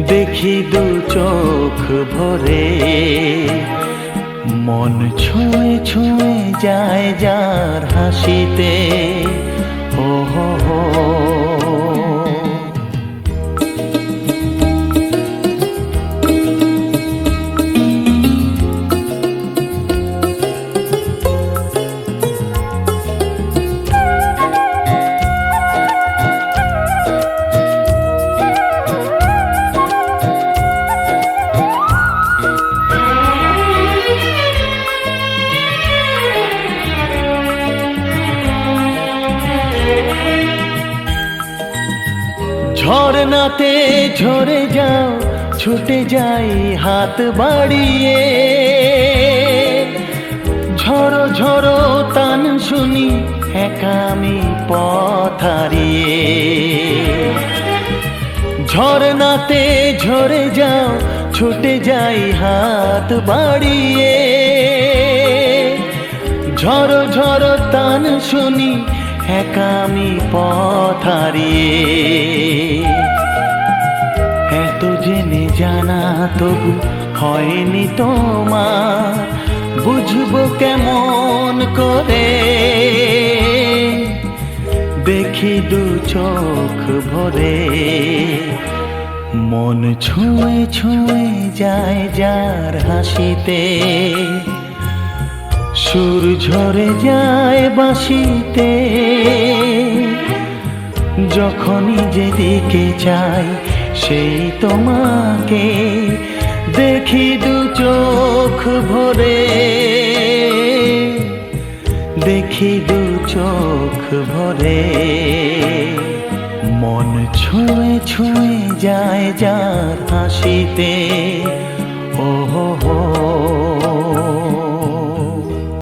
দেখি দু চোখ ভরে, মন ছুঁয়ে ছুঁয়ে যায় যার হাসিতে। ও হো হো ঝরনাতে ঝরে যাও, ছুটে যাই হাত বাড়িয়ে। ঝড়ো ঝড়ো তান শুনি একা আমি পথ হারিয়ে। ঝরনাতে ঝরে যাও, ছুটে যাই হাত বাড়িয়ে। ঝড়ো ঝড়ো তান শুনি একা আমি পথ হারিয়ে। এত জেনে জানা তবু হয়নি তোমার, বুঝবো কেমন করে। দেখি দু চোখ ভরে, মন ছুঁয়ে ছুঁয়ে যায় যার হাসিতে। সুর ঝরে যায় বাঁশিতে, যখনই যেদিকে চাই সেই তোমাকে। দেখি দু চোখ ভরে, দেখি দু চোখ ভরে, মন ছুঁয়ে ছুঁয়ে যায় যার হাসিতে।